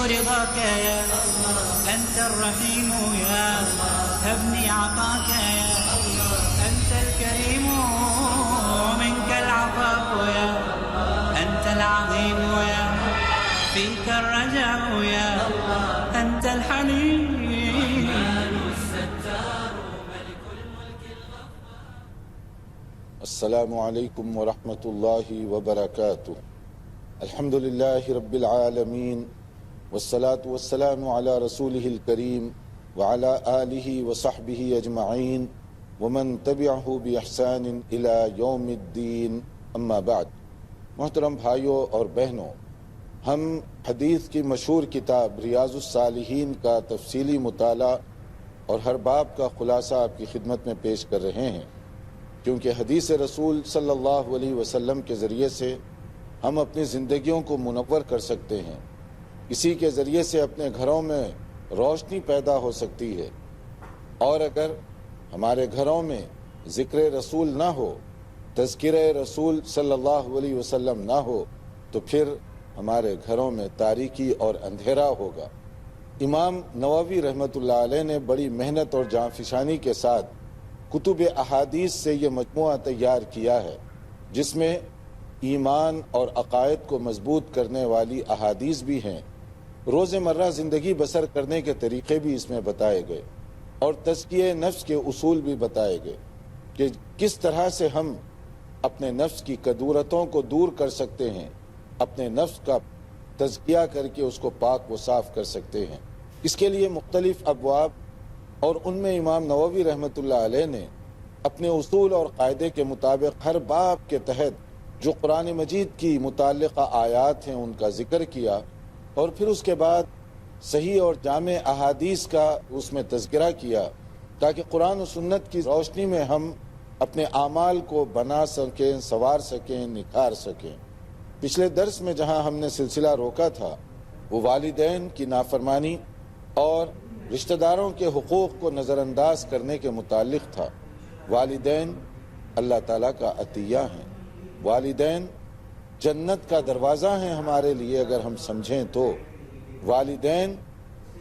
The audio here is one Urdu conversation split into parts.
رضاك يا أنت الرحيم يا هبني عطاك يا أنت الكريم منك العطاء يا أنت العظيم يا فيك الرجاء يا أنت الحليم. السلام علیکم ورحمۃ اللہ وبرکاتہ. الحمد للہ رب العالمین والصلاة والسلام علی رسولہ الکریم وعلی آلہ وصحبہ اجمعین ومن تبعہ باحسان الی یوم الدین. اما بعد. محترم بھائیوں اور بہنوں، ہم حدیث کی مشہور کتاب ریاض الصالحین کا تفصیلی مطالعہ اور ہر باب کا خلاصہ آپ کی خدمت میں پیش کر رہے ہیں، کیونکہ حدیث رسول صلی اللہ علیہ وسلم کے ذریعے سے ہم اپنی زندگیوں کو منور کر سکتے ہیں. اسی کے ذریعے سے اپنے گھروں میں روشنی پیدا ہو سکتی ہے، اور اگر ہمارے گھروں میں ذکر رسول نہ ہو، تذکرہ رسول صلی اللہ علیہ وسلم نہ ہو، تو پھر ہمارے گھروں میں تاریکی اور اندھیرا ہوگا. امام نووی رحمۃ اللہ علیہ نے بڑی محنت اور جانفشانی کے ساتھ کتب احادیث سے یہ مجموعہ تیار کیا ہے، جس میں ایمان اور عقائد کو مضبوط کرنے والی احادیث بھی ہیں، روزمرہ زندگی بسر کرنے کے طریقے بھی اس میں بتائے گئے، اور تزکیہ نفس کے اصول بھی بتائے گئے کہ کس طرح سے ہم اپنے نفس کی کدورتوں کو دور کر سکتے ہیں، اپنے نفس کا تزکیہ کر کے اس کو پاک و صاف کر سکتے ہیں. اس کے لیے مختلف ابواب، اور ان میں امام نووی رحمۃ اللہ علیہ نے اپنے اصول اور قاعدے کے مطابق ہر باب کے تحت جو قرآن مجید کی متعلقہ آیات ہیں ان کا ذکر کیا، اور پھر اس کے بعد صحیح اور جامع احادیث کا اس میں تذکرہ کیا، تاکہ قرآن و سنت کی روشنی میں ہم اپنے اعمال کو بنا سکیں، سنوار سکیں، نکھار سکیں. پچھلے درس میں جہاں ہم نے سلسلہ روکا تھا وہ والدین کی نافرمانی اور رشتہ داروں کے حقوق کو نظر انداز کرنے کے متعلق تھا. والدین اللہ تعالیٰ کا عطیہ ہیں، والدین جنت کا دروازہ ہیں ہمارے لیے اگر ہم سمجھیں تو. والدین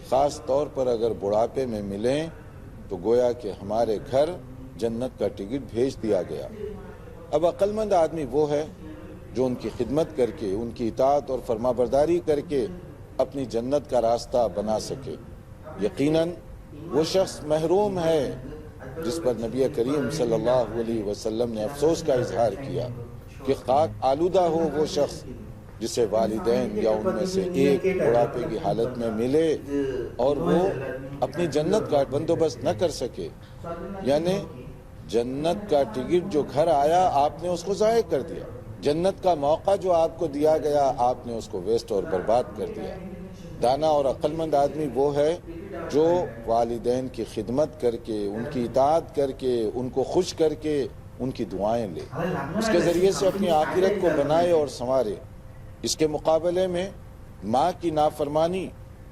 خاص طور پر اگر بڑھاپے میں ملیں تو گویا کہ ہمارے گھر جنت کا ٹکٹ بھیج دیا گیا. اب عقل مند آدمی وہ ہے جو ان کی خدمت کر کے، ان کی اطاعت اور فرمانبرداری کر کے اپنی جنت کا راستہ بنا سکے. یقیناً وہ شخص محروم ہے جس پر نبی کریم صلی اللہ علیہ وسلم نے افسوس کا اظہار کیا کہ خاک آلودہ ہو وہ شخص جسے والدین یا ان میں سے ایک بڑھاپے کی حالت میں ملے اور وہ اپنی جنت کا بندوبست نہ کر سکے. یعنی جنت کا ٹکٹ جو گھر آیا آپ نے اس کو ضائع کر دیا، جنت کا موقع جو آپ کو دیا گیا آپ نے اس کو ویسٹ اور برباد کر دیا. دانا اور عقل مند آدمی وہ ہے جو والدین کی خدمت کر کے، ان کی اطاعت کر کے، ان کو خوش کر کے ان کی دعائیں لے، اس کے ذریعے سے اپنی آخرت کو بنائے اور سنوارے. اس کے مقابلے میں ماں کی نافرمانی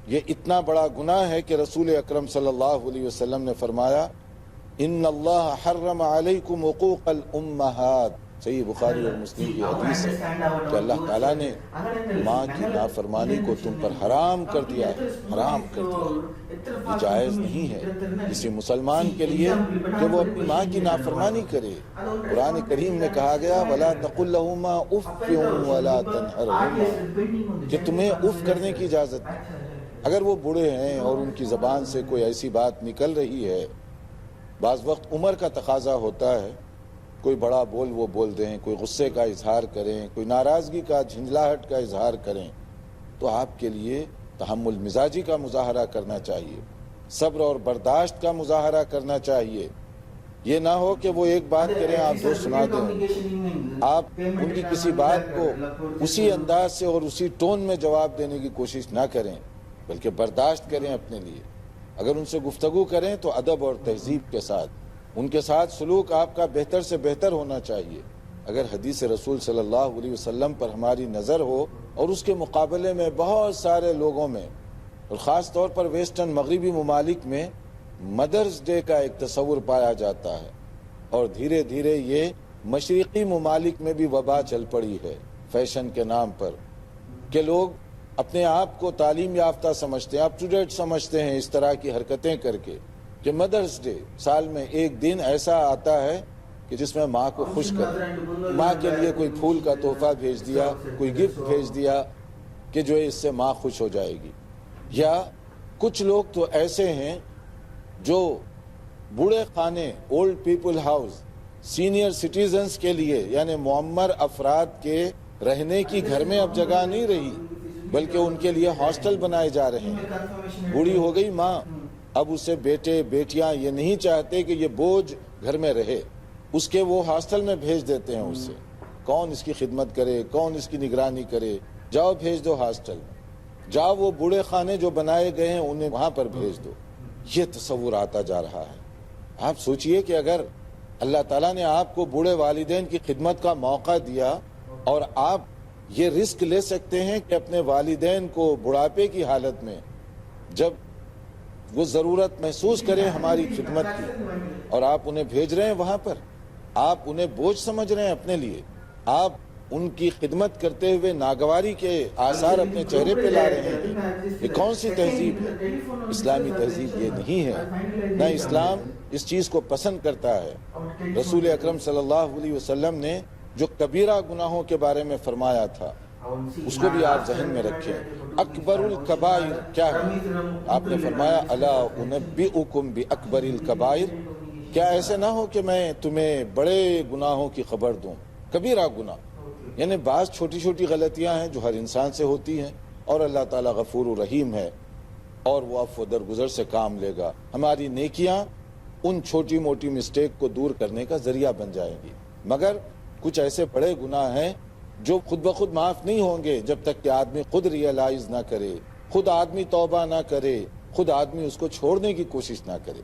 یہ اتنا بڑا گناہ ہے کہ رسول اکرم صلی اللہ علیہ وسلم نے فرمایا ان اللہ حرم علیکم عقوق الامہات. صحیح بخاری اور مسلم کی حدیث ہے کہ اللہ تعالیٰ نے ماں کی نافرمانی کو تم پر حرام کر دیا ہے، حرام کر دیا. یہ جائز نہیں ہے کسی مسلمان کے لیے کہ وہ اپنی ماں کی نافرمانی کرے. قرآن کریم میں کہا گیا وَلَا تَقُلْ لَهُمَا أُفٍّ وَلَا تَنْهَرْهُمَا، کہ تمہیں اف کرنے کی اجازت نہیں. اگر وہ بوڑھے ہیں اور ان کی زبان سے کوئی ایسی بات نکل رہی ہے، بعض وقت عمر کا تقاضا ہوتا ہے، کوئی بڑا بول وہ بول دیں، کوئی غصے کا اظہار کریں، کوئی ناراضگی کا، جھنجھلاہٹ کا اظہار کریں، تو آپ کے لیے تحمل مزاجی کا مظاہرہ کرنا چاہیے، صبر اور برداشت کا مظاہرہ کرنا چاہیے. یہ نہ ہو کہ وہ ایک بات کریں آپ دو سنا دیں. آپ ان کی کسی بات کو اسی انداز سے اور اسی ٹون میں جواب دینے کی کوشش نہ کریں، بلکہ برداشت کریں اپنے لیے. اگر ان سے گفتگو کریں تو ادب اور تہذیب کے ساتھ، ان کے ساتھ سلوک آپ کا بہتر سے بہتر ہونا چاہیے. اگر حدیث رسول صلی اللہ علیہ وسلم پر ہماری نظر ہو اور اس کے مقابلے میں بہت سارے لوگوں میں اور خاص طور پر ویسٹرن مغربی ممالک میں مدرز ڈے کا ایک تصور پایا جاتا ہے، اور دھیرے دھیرے یہ مشرقی ممالک میں بھی وبا چل پڑی ہے فیشن کے نام پر، کہ لوگ اپنے آپ کو تعلیم یافتہ سمجھتے ہیں، اپ ٹو ڈیٹ سمجھتے ہیں اس طرح کی حرکتیں کر کے کہ مدرس ڈے سال میں ایک دن ایسا آتا ہے کہ جس میں ماں کو خوش کر، ماں کے لیے کوئی پھول کا تحفہ بھیج دیا، کوئی گفٹ بھیج دیا کہ جو اس سے ماں خوش ہو جائے گی۔ یا کچھ لوگ تو ایسے ہیں جو بوڑھے خانے، old people house, senior citizens کے لیے یعنی معمر افراد کے رہنے کی گھر میں اب جگہ نہیں رہی، بلکہ ان کے لیے ہاسٹل بنائے جا رہے ہیں۔ بوڑھی ہو گئی ماں، اب اسے بیٹے بیٹیاں یہ نہیں چاہتے کہ یہ بوجھ گھر میں رہے، اس کے وہ ہاسٹل میں بھیج دیتے ہیں اسے۔ کون اس کی خدمت کرے، کون اس کی نگرانی کرے؟ جاؤ بھیج دو ہاسٹل میں، جاؤ وہ بوڑھے خانے جو بنائے گئے ہیں انہیں وہاں پر بھیج دو۔ یہ تصور آتا جا رہا ہے۔ آپ سوچئے کہ اگر اللہ تعالیٰ نے آپ کو بوڑھے والدین کی خدمت کا موقع دیا اور آپ یہ رسک لے سکتے ہیں کہ اپنے والدین کو بڑھاپے کی حالت میں جب وہ ضرورت محسوس کریں ہماری خدمت کی، اور آپ انہیں بھیج رہے ہیں وہاں پر، آپ انہیں بوجھ سمجھ رہے ہیں اپنے لیے، آپ ان کی خدمت کرتے ہوئے ناگواری کے آثار اپنے چہرے پہ لا رہے ہیں۔ یہ کون سی تہذیب ہے؟ اسلامی تہذیب یہ نہیں ہے۔ نہ اسلام اس چیز کو پسند کرتا ہے۔ رسول اکرم صلی اللہ علیہ وسلم نے جو کبیرہ گناہوں کے بارے میں فرمایا تھا اس کو بھی آپ ذہن میں رکھیں۔ اکبر الکبائر کیا ہے؟ آپ نے فرمایا الا انبئکم باکبر الکبائر، کیا ایسے نہ ہو کہ میں تمہیں بڑے گناہوں کی خبر دوں۔ کبیرہ گناہ یعنی بعض چھوٹی چھوٹی غلطیاں ہیں جو ہر انسان سے ہوتی ہیں، اور اللہ تعالیٰ غفور الرحیم ہے اور وہ عفو درگزر سے کام لے گا۔ ہماری نیکیاں ان چھوٹی موٹی مسٹیک کو دور کرنے کا ذریعہ بن جائیں گی، مگر کچھ ایسے بڑے گناہ ہیں جو خود بخود معاف نہیں ہوں گے جب تک کہ آدمی خود ریئلائز نہ کرے، خود آدمی توبہ نہ کرے، خود آدمی اس کو چھوڑنے کی کوشش نہ کرے۔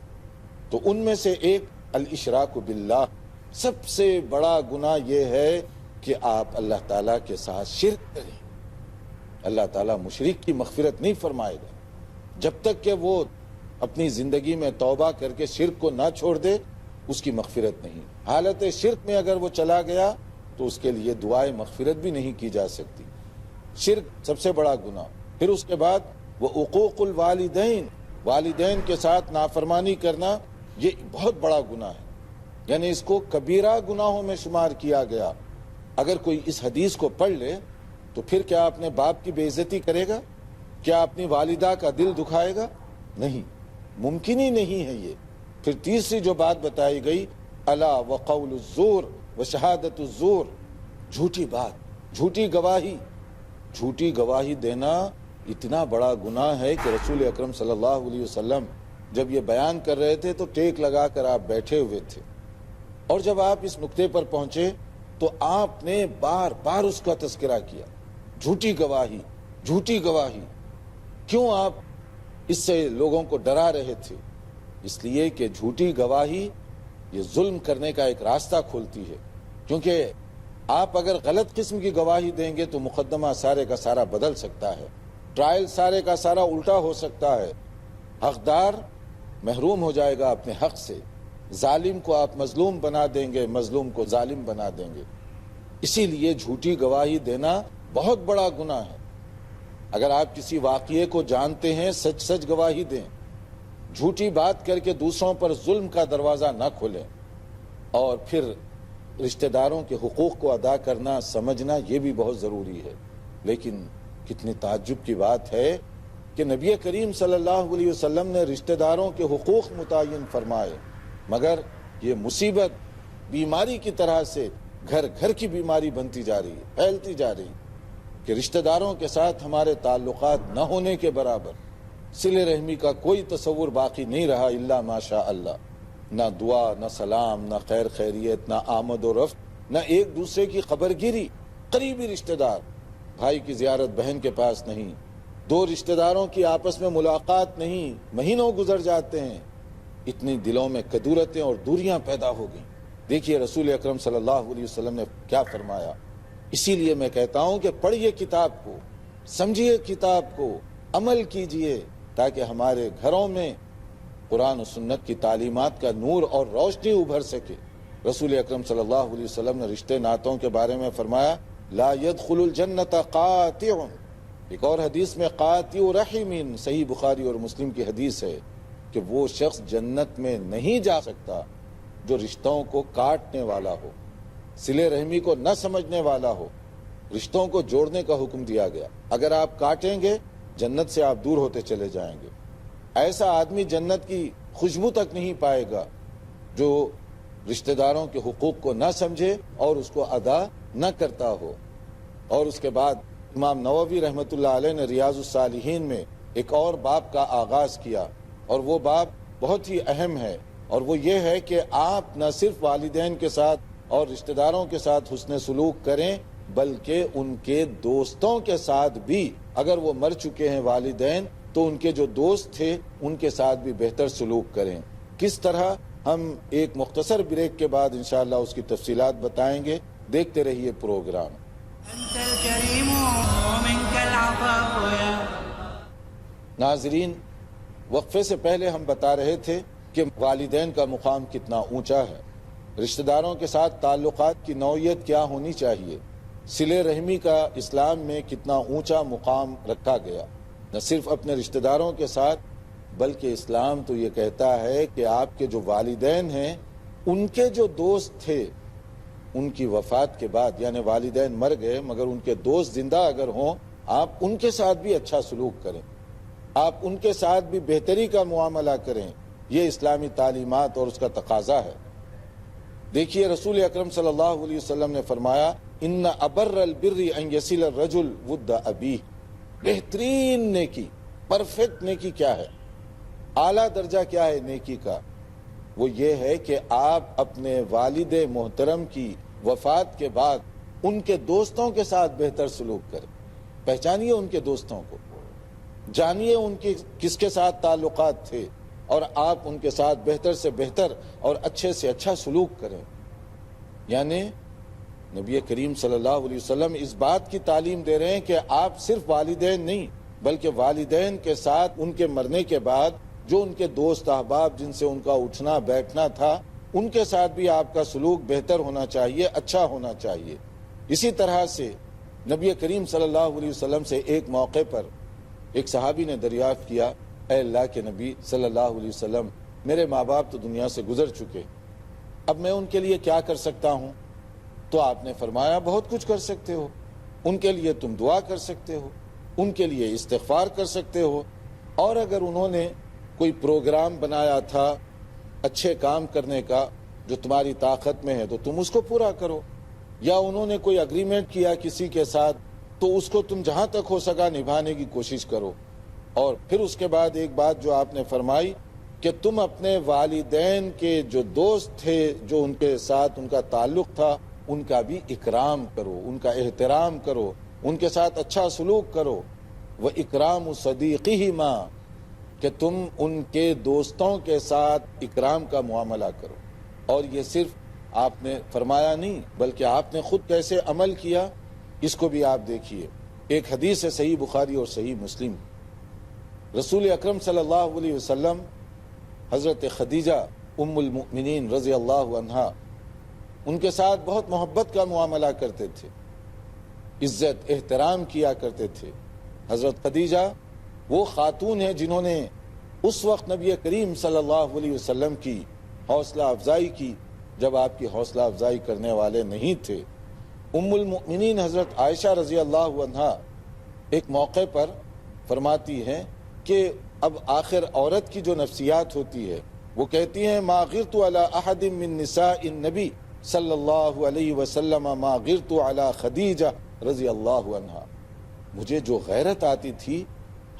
تو ان میں سے ایک الاشراک باللہ، سب سے بڑا گناہ یہ ہے کہ آپ اللہ تعالیٰ کے ساتھ شرک کریں۔ اللہ تعالیٰ مشرک کی مغفرت نہیں فرمائے گا جب تک کہ وہ اپنی زندگی میں توبہ کر کے شرک کو نہ چھوڑ دے، اس کی مغفرت نہیں۔ حالت شرک میں اگر وہ چلا گیا تو اس کے لیے دعائے مغفرت بھی نہیں کی جا سکتی۔ شرک سب سے بڑا گناہ۔ پھر اس کے بعد وہ عقوق الوالدین، والدین کے ساتھ نافرمانی کرنا، یہ بہت بڑا گناہ ہے، یعنی اس کو کبیرہ گناہوں میں شمار کیا گیا۔ اگر کوئی اس حدیث کو پڑھ لے تو پھر کیا اپنے باپ کی بے عزتی کرے گا؟ کیا اپنی والدہ کا دل دکھائے گا؟ نہیں، ممکن ہی نہیں ہے یہ۔ پھر تیسری جو بات بتائی گئی، الا وقول الزور وشہادت الزور، جھوٹی بات، جھوٹی گواہی۔ جھوٹی گواہی دینا اتنا بڑا گناہ ہے کہ رسول اکرم صلی اللہ علیہ وسلم جب یہ بیان کر رہے تھے تو ٹیک لگا کر آپ بیٹھے ہوئے تھے، اور جب آپ اس نقطے پر پہنچے تو آپ نے بار بار اس کا تذکرہ کیا، جھوٹی گواہی، جھوٹی گواہی۔ کیوں آپ اس سے لوگوں کو ڈرا رہے تھے؟ اس لیے کہ جھوٹی گواہی یہ ظلم کرنے کا ایک راستہ کھولتی ہے، کیونکہ آپ اگر غلط قسم کی گواہی دیں گے تو مقدمہ سارے کا سارا بدل سکتا ہے، ٹرائل سارے کا سارا الٹا ہو سکتا ہے، حقدار محروم ہو جائے گا اپنے حق سے، ظالم کو آپ مظلوم بنا دیں گے، مظلوم کو ظالم بنا دیں گے۔ اسی لیے جھوٹی گواہی دینا بہت بڑا گناہ ہے۔ اگر آپ کسی واقعے کو جانتے ہیں، سچ سچ گواہی دیں، جھوٹی بات کر کے دوسروں پر ظلم کا دروازہ نہ کھولیں۔ اور پھر رشتہ داروں کے حقوق کو ادا کرنا، سمجھنا، یہ بھی بہت ضروری ہے۔ لیکن کتنی تعجب کی بات ہے کہ نبی کریم صلی اللہ علیہ وسلم نے رشتہ داروں کے حقوق متعین فرمائے، مگر یہ مصیبت بیماری کی طرح سے گھر گھر کی بیماری بنتی جا رہی ہے، پھیلتی جا رہی ہے کہ رشتہ داروں کے ساتھ ہمارے تعلقات نہ ہونے کے برابر، صلہ رحمی کا کوئی تصور باقی نہیں رہا الا ماشاء اللہ۔ نہ دعا، نہ سلام، نہ خیر خیریت، نہ آمد و رفت، نہ ایک دوسرے کی خبر گیری۔ قریبی رشتہ دار، بھائی کی زیارت بہن کے پاس نہیں، دو رشتہ داروں کی آپس میں ملاقات نہیں، مہینوں گزر جاتے ہیں، اتنی دلوں میں کدورتیں اور دوریاں پیدا ہو گئیں۔ دیکھیے رسول اکرم صلی اللہ علیہ وسلم نے کیا فرمایا۔ اسی لیے میں کہتا ہوں کہ پڑھیے کتاب کو، سمجھیے کتاب کو، عمل کیجئے، تاکہ ہمارے گھروں میں قرآن و سنت کی تعلیمات کا نور اور روشنی ابھر سکے۔ رسول اکرم صلی اللہ علیہ وسلم نے رشتے ناتوں کے بارے میں فرمایا، لا يدخل الجنت قاطع ایک اور حدیث میں قاطع رحم، صحیح بخاری اور مسلم کی حدیث ہے کہ وہ شخص جنت میں نہیں جا سکتا جو رشتوں کو کاٹنے والا ہو، صلہ رحمی کو نہ سمجھنے والا ہو۔ رشتوں کو جوڑنے کا حکم دیا گیا، اگر آپ کاٹیں گے جنت سے آپ دور ہوتے چلے جائیں گے۔ ایسا آدمی جنت کی خوشبو تک نہیں پائے گا جو رشتہ داروں کے حقوق کو نہ سمجھے اور اس کو ادا نہ کرتا ہو۔ اور اس کے بعد امام نووی رحمۃ اللہ علیہ نے ریاض الصالحین میں ایک اور باب کا آغاز کیا، اور وہ باب بہت ہی اہم ہے، اور وہ یہ ہے کہ آپ نہ صرف والدین کے ساتھ اور رشتہ داروں کے ساتھ حسن سلوک کریں، بلکہ ان کے دوستوں کے ساتھ بھی، اگر وہ مر چکے ہیں والدین تو ان کے جو دوست تھے ان کے ساتھ بھی بہتر سلوک کریں۔ کس طرح، ہم ایک مختصر بریک کے بعد انشاءاللہ اس کی تفصیلات بتائیں گے، دیکھتے رہیے پروگرام۔ أنت الكريم ومنك العفاف يا ناظرین، وقفے سے پہلے ہم بتا رہے تھے کہ والدین کا مقام کتنا اونچا ہے، رشتہ داروں کے ساتھ تعلقات کی نوعیت کیا ہونی چاہیے، صلہ رحمی کا اسلام میں کتنا اونچا مقام رکھا گیا، نہ صرف اپنے رشتہ داروں کے ساتھ بلکہ اسلام تو یہ کہتا ہے کہ آپ کے جو والدین ہیں ان کے جو دوست تھے ان کی وفات کے بعد، یعنی والدین مر گئے مگر ان کے دوست زندہ اگر ہوں، آپ ان کے ساتھ بھی اچھا سلوک کریں، آپ ان کے ساتھ بھی بہتری کا معاملہ کریں۔ یہ اسلامی تعلیمات اور اس کا تقاضا ہے۔ دیکھیے رسول اکرم صلی اللہ علیہ وسلم نے فرمایا، ان ابر البر ان یصل الرجل ود ابیہ، بہترین نیکی، پرفیکٹ نیکی کیا ہے، اعلیٰ درجہ کیا ہے نیکی کا؟ وہ یہ ہے کہ آپ اپنے والد محترم کی وفات کے بعد ان کے دوستوں کے ساتھ بہتر سلوک کریں۔ پہچانیے ان کے دوستوں کو، جانیے ان کی کس کے ساتھ تعلقات تھے، اور آپ ان کے ساتھ بہتر سے بہتر اور اچھے سے اچھا سلوک کریں۔ یعنی نبی کریم صلی اللہ علیہ وسلم اس بات کی تعلیم دے رہے ہیں کہ آپ صرف والدین نہیں بلکہ والدین کے ساتھ ان کے مرنے کے بعد جو ان کے دوست احباب جن سے ان کا اٹھنا بیٹھنا تھا ان کے ساتھ بھی آپ کا سلوک بہتر ہونا چاہیے، اچھا ہونا چاہیے۔ اسی طرح سے نبی کریم صلی اللہ علیہ وسلم سے ایک موقع پر ایک صحابی نے دریافت کیا، اے اللہ کے نبی صلی اللہ علیہ وسلم، میرے ماں باپ تو دنیا سے گزر چکے، اب میں ان کے لیے کیا کر سکتا ہوں؟ تو آپ نے فرمایا بہت کچھ کر سکتے ہو، ان کے لیے تم دعا کر سکتے ہو، ان کے لیے استغفار کر سکتے ہو، اور اگر انہوں نے کوئی پروگرام بنایا تھا اچھے کام کرنے کا جو تمہاری طاقت میں ہے تو تم اس کو پورا کرو، یا انہوں نے کوئی اگریمنٹ کیا کسی کے ساتھ تو اس کو تم جہاں تک ہو سکا نبھانے کی کوشش کرو۔ اور پھر اس کے بعد ایک بات جو آپ نے فرمائی کہ تم اپنے والدین کے جو دوست تھے جو ان کے ساتھ ان کا تعلق تھا ان کا بھی اکرام کرو، ان کا احترام کرو، ان کے ساتھ اچھا سلوک کرو۔ وَإِكْرَامُ صَدِيقِهِمَا، کہ تم ان کے دوستوں کے ساتھ اکرام کا معاملہ کرو۔ اور یہ صرف آپ نے فرمایا نہیں بلکہ آپ نے خود کیسے عمل کیا اس کو بھی آپ دیکھیے۔ ایک حدیث ہے صحیح بخاری اور صحیح مسلم، رسول اکرم صلی اللہ علیہ وسلم حضرت خدیجہ ام المؤمنین رضی اللہ عنہا ان کے ساتھ بہت محبت کا معاملہ کرتے تھے، عزت احترام کیا کرتے تھے۔ حضرت خدیجہ وہ خاتون ہیں جنہوں نے اس وقت نبی کریم صلی اللہ علیہ وسلم کی حوصلہ افزائی کی جب آپ کی حوصلہ افزائی کرنے والے نہیں تھے۔ ام المؤمنین حضرت عائشہ رضی اللہ عنہا ایک موقع پر فرماتی ہیں کہ اب آخر عورت کی جو نفسیات ہوتی ہے وہ کہتی ہیں ما غرت علی احد من نساء النبی صلی اللہ علیہ وسلم ما غرت علی خدیجہ رضی اللہ عنہا، مجھے جو غیرت آتی تھی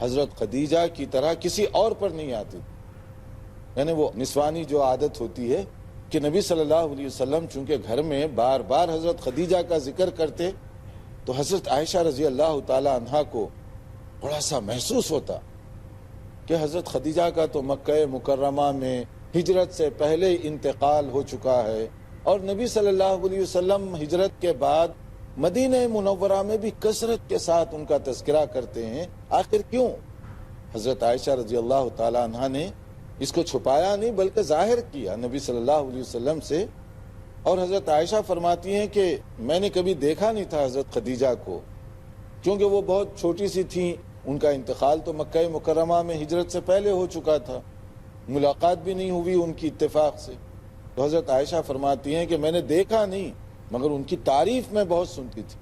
حضرت خدیجہ کی طرح کسی اور پر نہیں آتی۔ یعنی وہ نسوانی جو عادت ہوتی ہے کہ نبی صلی اللہ علیہ وسلم چونکہ گھر میں بار بار حضرت خدیجہ کا ذکر کرتے تو حضرت عائشہ رضی اللہ تعالی عنہا کو بڑا سا محسوس ہوتا کہ حضرت خدیجہ کا تو مکہ مکرمہ میں ہجرت سے پہلے انتقال ہو چکا ہے، اور نبی صلی اللہ علیہ وسلم ہجرت کے بعد مدینہ منورہ میں بھی کثرت کے ساتھ ان کا تذکرہ کرتے ہیں، آخر کیوں؟ حضرت عائشہ رضی اللہ تعالی عنہا نے اس کو چھپایا نہیں بلکہ ظاہر کیا نبی صلی اللہ علیہ وسلم سے، اور حضرت عائشہ فرماتی ہیں کہ میں نے کبھی دیکھا نہیں تھا حضرت خدیجہ کو کیونکہ وہ بہت چھوٹی سی تھیں، ان کا انتقال تو مکہ مکرمہ میں ہجرت سے پہلے ہو چکا تھا، ملاقات بھی نہیں ہوئی ان کی اتفاق سے۔ تو حضرت عائشہ فرماتی ہیں کہ میں نے دیکھا نہیں مگر ان کی تعریف میں بہت سنتی تھی،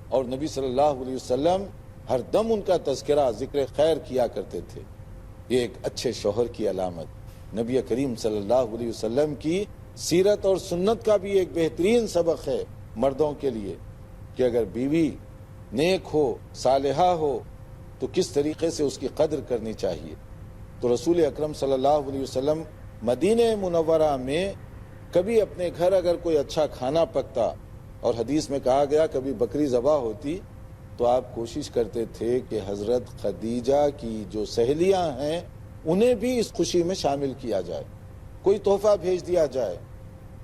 اور نبی صلی اللہ علیہ وسلم ہر دم ان کا تذکرہ ذکر خیر کیا کرتے تھے۔ یہ ایک اچھے شوہر کی علامت، نبی کریم صلی اللہ علیہ وسلم کی سیرت اور سنت کا بھی ایک بہترین سبق ہے مردوں کے لیے کہ اگر بیوی نیک ہو، صالحہ ہو، تو کس طریقے سے اس کی قدر کرنی چاہیے۔ تو رسول اکرم صلی اللہ علیہ وسلم مدینہ منورہ میں کبھی اپنے گھر اگر کوئی اچھا کھانا پکتا، اور حدیث میں کہا گیا کبھی بکری ذبح ہوتی، تو آپ کوشش کرتے تھے کہ حضرت خدیجہ کی جو سہیلیاں ہیں انہیں بھی اس خوشی میں شامل کیا جائے، کوئی تحفہ بھیج دیا جائے،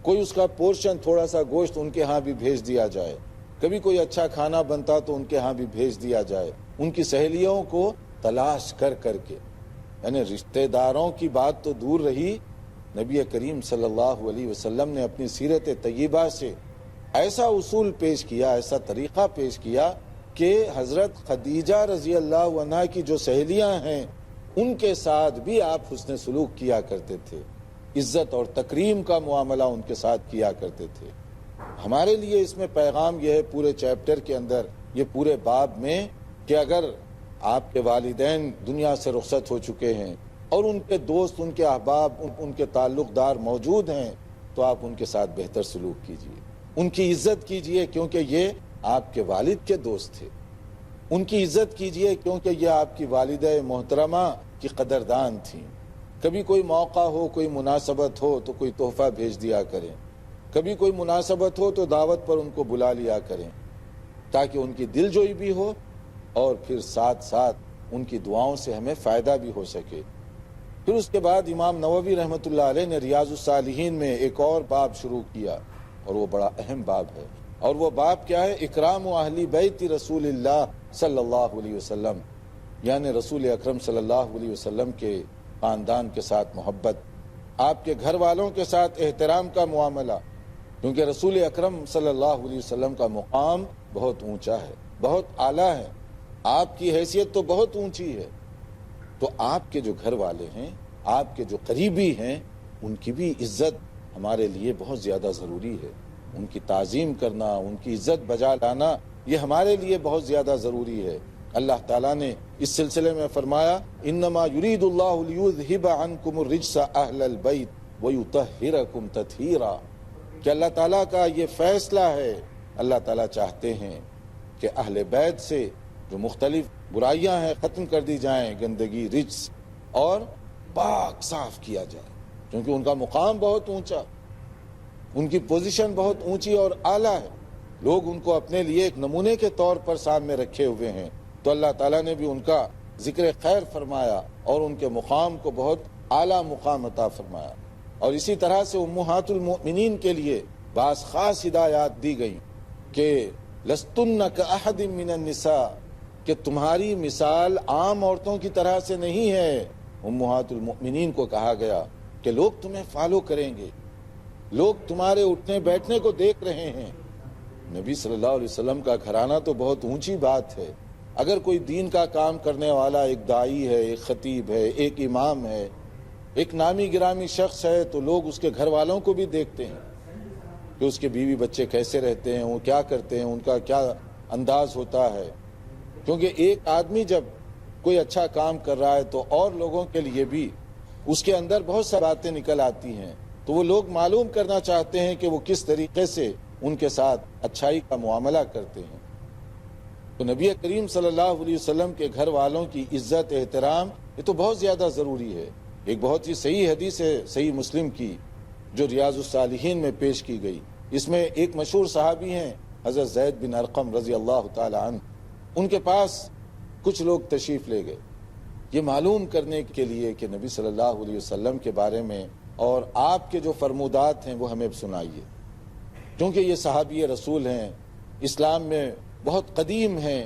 کوئی اس کا پورشن تھوڑا سا گوشت ان کے ہاں بھی بھیج دیا جائے، کبھی کوئی اچھا کھانا بنتا تو ان کے ہاں بھی بھیج دیا جائے، ان کی سہیلیوں کو تلاش کر کر کے۔ یعنی رشتہ داروں کی بات تو دور رہی، نبی کریم صلی اللہ علیہ وسلم نے اپنی سیرت طیبہ سے ایسا اصول پیش کیا، ایسا طریقہ پیش کیا کہ حضرت خدیجہ رضی اللہ عنہا کی جو سہیلیاں ہیں ان کے ساتھ بھی آپ حسن سلوک کیا کرتے تھے، عزت اور تکریم کا معاملہ ان کے ساتھ کیا کرتے تھے۔ ہمارے لیے اس میں پیغام یہ ہے پورے چیپٹر کے اندر، یہ پورے باب میں، کہ اگر آپ کے والدین دنیا سے رخصت ہو چکے ہیں اور ان کے دوست، ان کے احباب، ان کے تعلق دار موجود ہیں، تو آپ ان کے ساتھ بہتر سلوک کیجیے، ان کی عزت کیجیے، کیونکہ یہ آپ کے والد کے دوست تھے، ان کی عزت کیجیے کیونکہ یہ آپ کی والدہ محترمہ کی قدردان تھیں۔ کبھی کوئی موقع ہو، کوئی مناسبت ہو تو کوئی تحفہ بھیج دیا کریں، کبھی کوئی مناسبت ہو تو دعوت پر ان کو بلا لیا کریں، تاکہ ان کی دل جوئی بھی ہو اور پھر ساتھ ساتھ ان کی دعاؤں سے ہمیں فائدہ بھی ہو سکے۔ پھر اس کے بعد امام نووی رحمۃ اللہ علیہ نے ریاض الصالحین میں ایک اور باب شروع کیا، اور وہ بڑا اہم باب ہے، اور وہ باب کیا ہے؟ اکرام اہل بیت رسول اللہ صلی اللہ علیہ وسلم، یعنی رسول اکرم صلی اللہ علیہ وسلم کے خاندان کے ساتھ محبت، آپ کے گھر والوں کے ساتھ احترام کا معاملہ، کیونکہ رسول اکرم صلی اللہ علیہ وسلم کا مقام بہت اونچا ہے، بہت اعلیٰ ہے، آپ کی حیثیت تو بہت اونچی ہے، تو آپ کے جو گھر والے ہیں، آپ کے جو قریبی ہیں، ان کی بھی عزت ہمارے لیے بہت زیادہ ضروری ہے، ان کی تعظیم کرنا، ان کی عزت بجا لانا، یہ ہمارے لیے بہت زیادہ ضروری ہے۔ اللہ تعالیٰ نے اس سلسلے میں فرمایا انما یرید اللہ لیذھب عنکم الرجس اہل البیت ویطہرکم تطہیرا، کہ اللہ تعالیٰ کا یہ فیصلہ ہے، اللہ تعالیٰ چاہتے ہیں کہ اہل بیت سے جو مختلف برائیاں ہیں ختم کر دی جائیں، گندگی، رجس، اور پاک صاف کیا جائے، کیونکہ ان کا مقام بہت اونچا، ان کی پوزیشن بہت اونچی اور اعلیٰ ہے، لوگ ان کو اپنے لیے ایک نمونے کے طور پر سامنے رکھے ہوئے ہیں، تو اللہ تعالیٰ نے بھی ان کا ذکر خیر فرمایا اور ان کے مقام کو بہت اعلیٰ مقام عطا فرمایا۔ اور اسی طرح سے امہات المؤمنین کے لیے بعض خاص ہدایات دی گئی کہ لستن کاحد من النساء، کہ تمہاری مثال عام عورتوں کی طرح سے نہیں ہے۔ امہات المؤمنین کو کہا گیا کہ لوگ تمہیں فالو کریں گے، لوگ تمہارے اٹھنے بیٹھنے کو دیکھ رہے ہیں۔ نبی صلی اللہ علیہ وسلم کا گھرانہ تو بہت اونچی بات ہے، اگر کوئی دین کا کام کرنے والا ایک داعی ہے، ایک خطیب ہے، ایک امام ہے، ایک نامی گرامی شخص ہے، تو لوگ اس کے گھر والوں کو بھی دیکھتے ہیں کہ اس کے بیوی بچے کیسے رہتے ہیں، وہ کیا کرتے ہیں، ان کا کیا انداز ہوتا ہے، کیونکہ ایک آدمی جب کوئی اچھا کام کر رہا ہے تو اور لوگوں کے لیے بھی اس کے اندر بہت سی باتیں نکل آتی ہیں، تو وہ لوگ معلوم کرنا چاہتے ہیں کہ وہ کس طریقے سے ان کے ساتھ اچھائی کا معاملہ کرتے ہیں۔ تو نبی کریم صلی اللہ علیہ وسلم کے گھر والوں کی عزت، احترام، یہ تو بہت زیادہ ضروری ہے۔ ایک بہت ہی صحیح حدیث ہے صحیح مسلم کی جو ریاض الصالحین میں پیش کی گئی، اس میں ایک مشہور صحابی ہیں حضرت زید بن ارقم رضی اللہ تعالی عنہ، ان کے پاس کچھ لوگ تشریف لے گئے یہ معلوم کرنے کے لیے کہ نبی صلی اللہ علیہ وسلم کے بارے میں اور آپ کے جو فرمودات ہیں وہ ہمیں سنائیے، کیونکہ یہ صحابی رسول ہیں، اسلام میں بہت قدیم ہیں،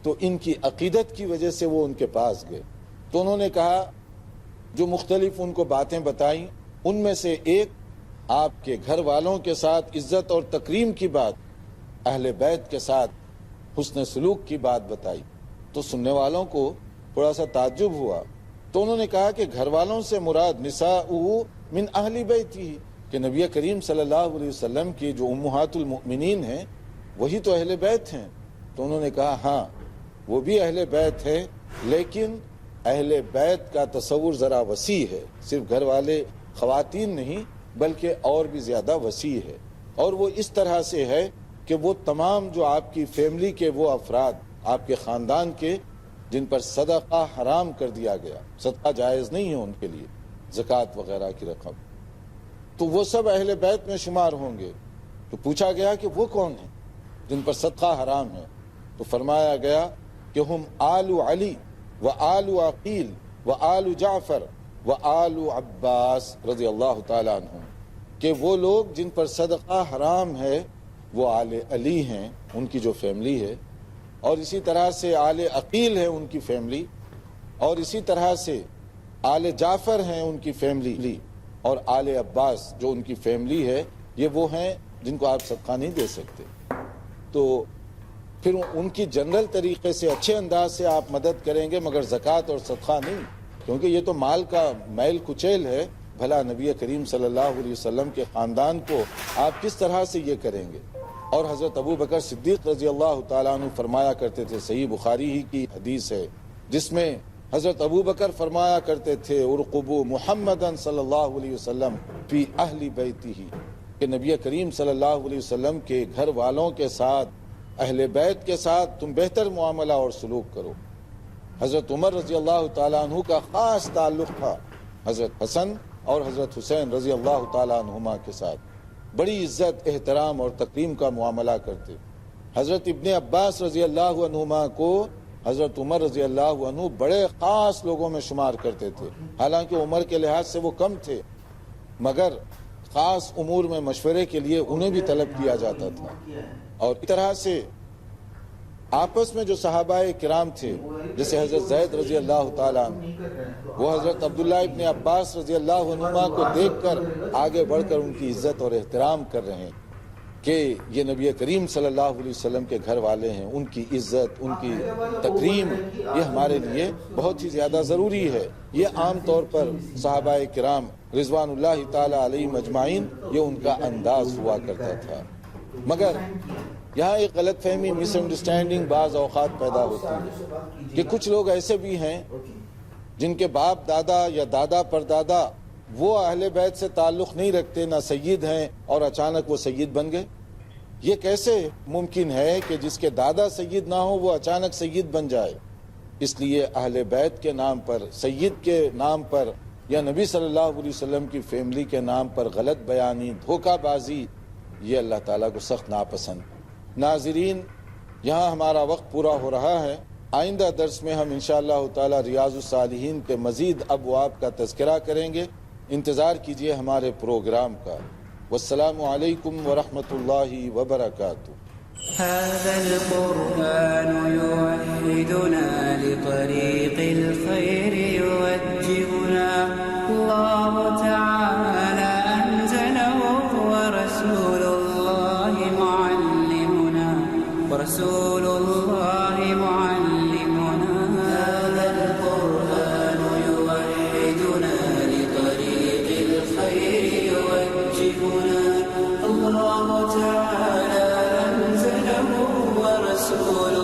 تو ان کی عقیدت کی وجہ سے وہ ان کے پاس گئے۔ تو انہوں نے کہا، جو مختلف ان کو باتیں بتائیں، ان میں سے ایک آپ کے گھر والوں کے ساتھ عزت اور تکریم کی بات، اہل بیت کے ساتھ حسن سلوک کی بات بتائی تو سننے والوں کو تھوڑا سا تعجب ہوا. تو انہوں نے کہا کہ گھر والوں سے مراد نساؤہ من اہل بیتہ، کہ نبی کریم صلی اللہ علیہ وسلم کی جو امہات المؤمنین ہیں وہی تو اہل بیت ہیں. تو انہوں نے کہا ہاں وہ بھی اہل بیت ہے، لیکن اہل بیت کا تصور ذرا وسیع ہے، صرف گھر والے خواتین نہیں بلکہ اور بھی زیادہ وسیع ہے. اور وہ اس طرح سے ہے کہ وہ تمام جو آپ کی فیملی کے وہ افراد آپ کے خاندان کے جن پر صدقہ حرام کر دیا گیا، صدقہ جائز نہیں ہے ان کے لیے، زکوٰۃ وغیرہ کی رقم، تو وہ سب اہل بیت میں شمار ہوں گے. تو پوچھا گیا کہ وہ کون ہیں جن پر صدقہ حرام ہے؟ تو فرمایا گیا کہ ہم آل علی و آل عقیل و آل جعفر و آل عباس رضی اللہ تعالیٰ عنہم، کہ وہ لوگ جن پر صدقہ حرام ہے وہ آل علی ہیں، ان کی جو فیملی ہے، اور اسی طرح سے آل عقیل ہے ان کی فیملی، اور اسی طرح سے آل جعفر ہیں ان کی فیملی، اور آل عباس جو ان کی فیملی ہے یہ وہ ہیں جن کو آپ صدقہ نہیں دے سکتے. تو پھر ان کی جنرل طریقے سے اچھے انداز سے آپ مدد کریں گے، مگر زکوٰۃ اور صدقہ نہیں، کیونکہ یہ تو مال کا میل کچیل ہے. بھلا نبی کریم صلی اللہ علیہ وسلم کے خاندان کو آپ کس طرح سے یہ کریں گے؟ اور حضرت ابو بکر صدیق رضی اللہ تعالیٰ عنہ فرمایا کرتے تھے، صحیح بخاری ہی کی حدیث ہے جس میں حضرت ابو بکر فرمایا کرتے تھے ارقبوا محمدً صلی اللہ علیہ وسلم فی اہل بیتہ، کہ نبی کریم صلی اللہ علیہ وسلم کے گھر والوں کے ساتھ، اہل بیت کے ساتھ تم بہتر معاملہ اور سلوک کرو. حضرت عمر رضی اللہ تعالیٰ عنہ کا خاص تعلق تھا حضرت حسن اور حضرت حسین رضی اللہ تعالیٰ عنہما کے ساتھ، بڑی عزت، احترام اور تکریم کا معاملہ کرتے. حضرت ابن عباس رضی اللہ عنہما کو حضرت عمر رضی اللہ عنہ بڑے خاص لوگوں میں شمار کرتے تھے، حالانکہ عمر کے لحاظ سے وہ کم تھے، مگر خاص امور میں مشورے کے لیے انہیں بھی طلب کیا جاتا تھا. اور اس طرح سے آپس میں جو صحابہ کرام تھے، جیسے حضرت زید رضی اللہ تعالیٰ عنہ، وہ حضرت عبداللہ ابن عباس رضی اللہ عنہما کو دیکھ کر آگے بڑھ کر ان کی عزت اور احترام کر رہے ہیں کہ یہ نبی کریم صلی اللہ علیہ وسلم کے گھر والے ہیں، ان کی عزت، ان کی تکریم یہ ہمارے لیے بہت ہی زیادہ ضروری ہے. یہ عام طور پر صحابہ کرام رضوان اللہ تعالیٰ علیہ مجمعین یہ ان کا انداز ہوا کرتا تھا. مگر یہاں ایک غلط فہمی، مس انڈرسٹینڈنگ بعض اوقات پیدا ہوتی ہے کہ کچھ لوگ ایسے بھی ہیں جن کے باپ دادا یا دادا پردادا وہ اہل بیت سے تعلق نہیں رکھتے، نہ سید ہیں، اور اچانک وہ سید بن گئے. یہ کیسے ممکن ہے کہ جس کے دادا سید نہ ہو وہ اچانک سید بن جائے؟ اس لیے اہل بیت کے نام پر، سید کے نام پر، یا نبی صلی اللہ علیہ وسلم کی فیملی کے نام پر غلط بیانی، دھوکہ بازی، یہ اللہ تعالیٰ کو سخت ناپسند. ناظرین، یہاں ہمارا وقت پورا ہو رہا ہے. آئندہ درس میں ہم انشاءاللہ تعالی ریاض الصالحین کے مزید ابواب کا تذکرہ کریں گے. انتظار کیجئے ہمارے پروگرام کا. والسلام علیکم ورحمۃ اللہ وبرکاتہ. هذا القرآن يوحدنا لطريق الخير يوجهنا الله تعالى أنزله ورسول الله معلمنا هذا القرآن يوحدنا لطريق الخير يوجهنا الله تعالى أنزله ورسول